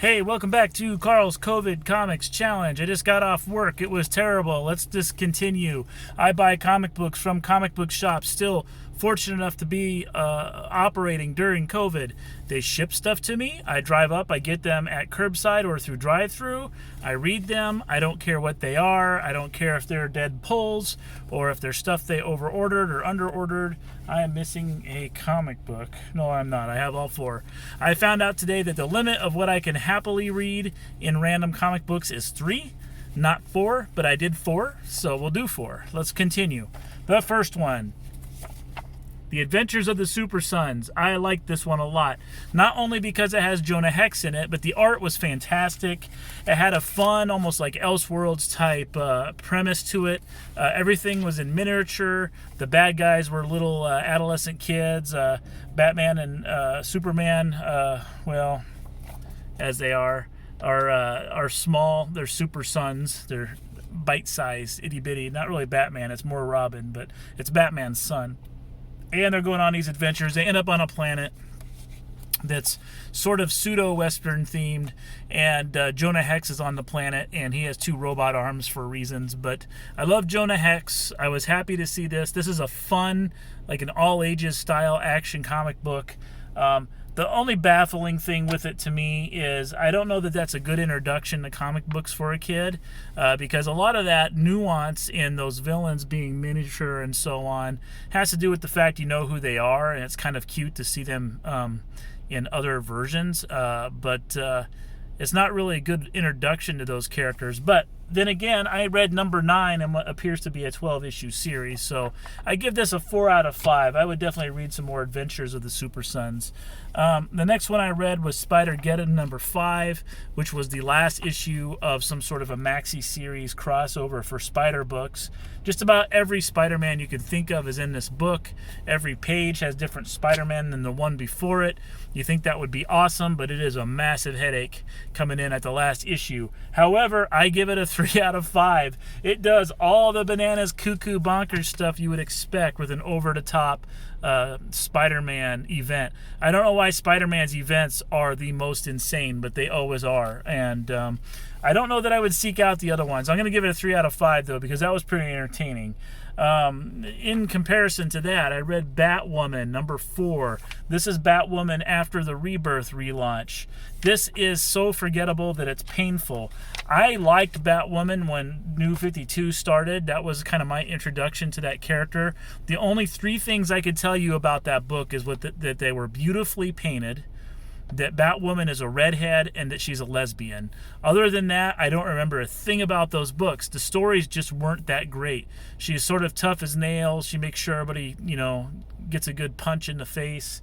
Hey, welcome back to Carl's COVID Comics Challenge. I just got off work. It was terrible. Let's just continue. I buy comic books from comic book shops, still fortunate enough to be operating during COVID. They ship stuff to me. I drive up. I get them at curbside or through drive-through. I read them. I don't care what they are. I don't care if they're dead pulls or if they're stuff they over-ordered or under-ordered. I am missing a comic book. No, I'm not. I have all four. I found out today that the limit of what I can happily read in random comic books is 3, not 4, but I did 4, so we'll do 4. Let's continue. The first one, The Adventures of the Super Sons. I like this one a lot. Not only because it has Jonah Hex in it, but the art was fantastic. It had a fun, almost like Elseworlds type premise to it. Everything was in miniature. The bad guys were little adolescent kids. Batman and Superman, well, as they are small. They're super sons. They're bite-sized, itty-bitty. Not really Batman. It's more Robin, but it's Batman's son. And they're going on these adventures. They end up on a planet that's sort of pseudo-Western themed, and Jonah Hex is on the planet, and he has 2 robot arms for reasons. But I love Jonah Hex. I was happy to see this. This is a fun, like an all-ages style action comic book. The only baffling thing with it to me is I don't know that that's a good introduction to comic books for a kid, because a lot of that nuance in those villains being miniature and so on has to do with the fact you know who they are, and it's kind of cute to see them in other versions, but it's not really a good introduction to those characters. But then again, I read number 9 in what appears to be a 12-issue series, so I give this a 4 out of 5. I would definitely read some more Adventures of the Super Sons. The next one I read was Spider-Geddon number 5, which was the last issue of some sort of a maxi series crossover for Spider books. Just about every Spider-Man you could think of is in this book. Every page has different Spider-Man than the one before it. You think that would be awesome, but it is a massive headache coming in at the last issue. However, I give it a 3 out of 5. It does all the bananas cuckoo bonkers stuff you would expect with an over-the-top Spider-Man event. I don't know why Spider-Man's events are the most insane, but they always are. And I don't know that I would seek out the other ones. I'm going to give it a 3 out of 5, though, because that was pretty entertaining. In comparison to that, I read Batwoman number 4. This is Batwoman after the Rebirth relaunch. This is so forgettable that it's painful. I liked Batwoman when New 52 started. That was kind of my introduction to that character. The only 3 things I could tell you about that book is that they were beautifully painted, that Batwoman is a redhead, and that she's a lesbian. Other than that, I don't remember a thing about those books. The stories just weren't that great. She's sort of tough as nails. She makes sure everybody, gets a good punch in the face.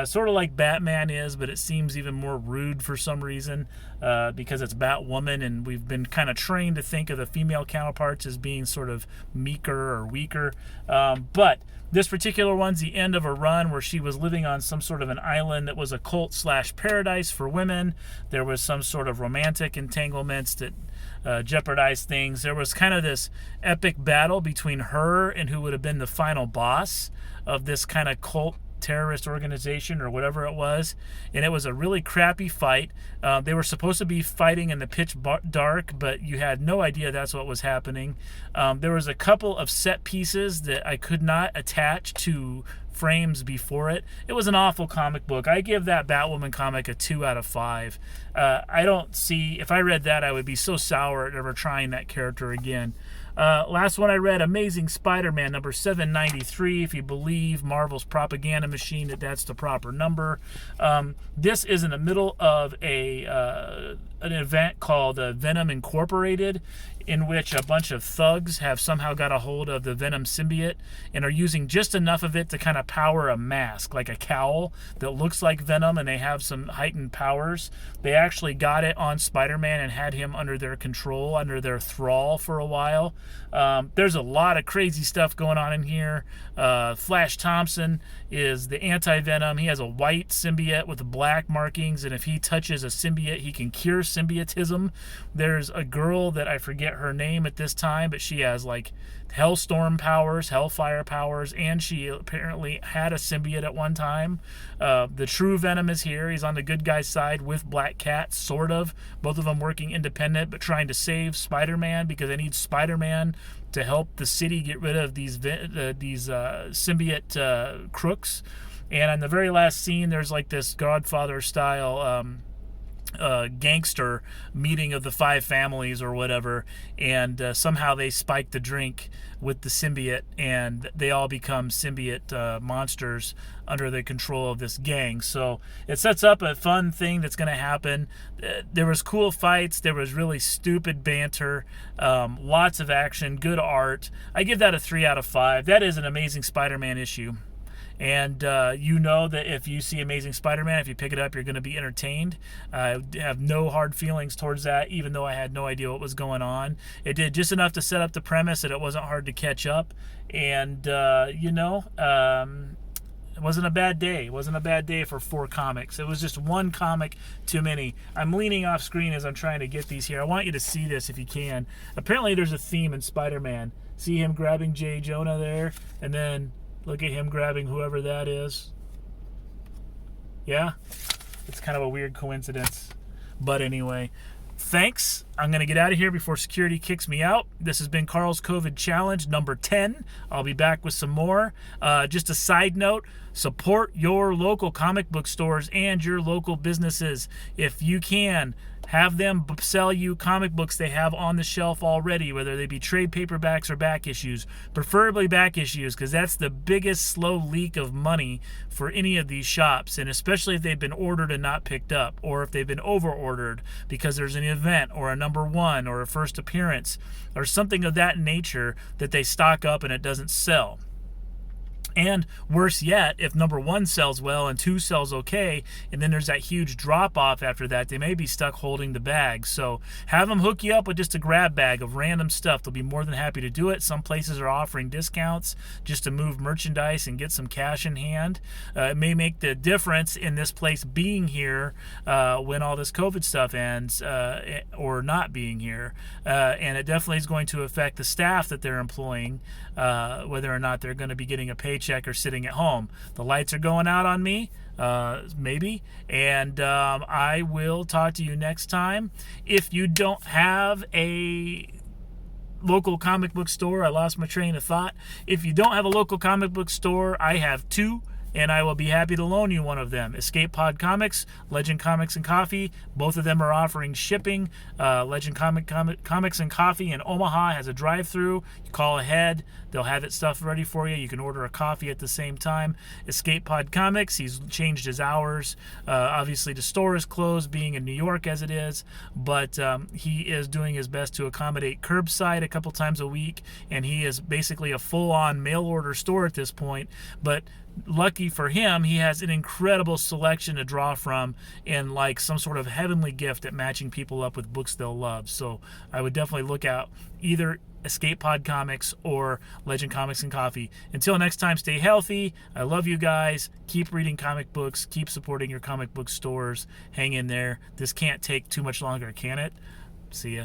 Sort of like Batman is, but it seems even more rude for some reason because it's Batwoman, and we've been kind of trained to think of the female counterparts as being sort of meeker or weaker. But this particular one's the end of a run where she was living on some sort of an island that was a cult/paradise for women. There was some sort of romantic entanglements that jeopardized things. There was kind of this epic battle between her and who would have been the final boss of this kind of cult terrorist organization or whatever it was, and it was a really crappy fight. They were supposed to be fighting in the pitch dark, but you had no idea that's what was happening. There was a couple of set pieces that I could not attach to frames before it. It was an awful comic book. I give that Batwoman comic a 2 out of 5. I don't see, if I read that, I would be so sour at ever trying that character again. Last one I read, Amazing Spider-Man number 793. If you believe Marvel's propaganda machine that's the proper number. This is in the middle of an event called Venom Incorporated, in which a bunch of thugs have somehow got a hold of the Venom symbiote and are using just enough of it to kind of power a mask, like a cowl that looks like Venom, and they have some heightened powers. They actually got it on Spider-Man and had him under their control, under their thrall for a while. There's a lot of crazy stuff going on in here. Flash Thompson is the anti-Venom. He has a white symbiote with black markings, and if he touches a symbiote, he can cure symbiotism. There's a girl that I forget forget her name at this time, but she has like hellstorm powers, hellfire powers, and she apparently had a symbiote at one time. The True Venom is here. He's on the good guy's side with Black Cat, sort of. Both of them working independent, but trying to save Spider-Man because they need Spider-Man to help the city get rid of these symbiote crooks. And in the very last scene, there's like this Godfather-style gangster meeting of the 5 families or whatever, and somehow they spike the drink with the symbiote, and they all become symbiote monsters under the control of this gang. So it sets up a fun thing that's going to happen. There was cool fights, there was really stupid banter, lots of action, good art. I give that a 3 out of 5. That is an Amazing Spider-Man issue. And you know that if you see Amazing Spider-Man, if you pick it up, you're going to be entertained. I have no hard feelings towards that, even though I had no idea what was going on. It did just enough to set up the premise that it wasn't hard to catch up. And, it wasn't a bad day. It wasn't a bad day for 4 comics. It was just one comic too many. I'm leaning off screen as I'm trying to get these here. I want you to see this if you can. Apparently there's a theme in Spider-Man. See him grabbing J. Jonah there, and then look at him grabbing whoever that is. Yeah? It's kind of a weird coincidence. But anyway, thanks. I'm going to get out of here before security kicks me out. This has been Carl's COVID Challenge number 10. I'll be back with some more. Just a side note, support your local comic book stores and your local businesses. If you can, have them sell you comic books they have on the shelf already, whether they be trade paperbacks or back issues. Preferably back issues, because that's the biggest slow leak of money for any of these shops, and especially if they've been ordered and not picked up, or if they've been over-ordered because there's an event or a number 1 or a first appearance or something of that nature that they stock up and it doesn't sell. And worse yet, if number 1 sells well and 2 sells okay, and then there's that huge drop-off after that, they may be stuck holding the bag. So have them hook you up with just a grab bag of random stuff. They'll be more than happy to do it. Some places are offering discounts just to move merchandise and get some cash in hand. It may make the difference in this place being here when all this COVID stuff ends, or not being here. And it definitely is going to affect the staff that they're employing, whether or not they're going to be getting a paycheck or sitting at home. The lights are going out on me, maybe, and I will talk to you next time. If you don't have a local comic book store, I lost my train of thought. If you don't have a local comic book store, I have 2, and I will be happy to loan you one of them. Escape Pod Comics, Legend Comics and Coffee. Both of them are offering shipping. Legend Comics and Coffee in Omaha has a drive-through. You call ahead. They'll have it stuff ready for you. You can order a coffee at the same time. Escape Pod Comics, he's changed his hours. Obviously, the store is closed, being in New York as it is, but he is doing his best to accommodate curbside a couple times a week, and he is basically a full-on mail-order store at this point, but lucky for him, he has an incredible selection to draw from, and like some sort of heavenly gift at matching people up with books they'll love. So I would definitely look out either Escape Pod Comics or Legend Comics and Coffee. Until next time, stay healthy. I love you guys. Keep reading comic books. Keep supporting your comic book stores. Hang in there. This can't take too much longer, can it? See ya.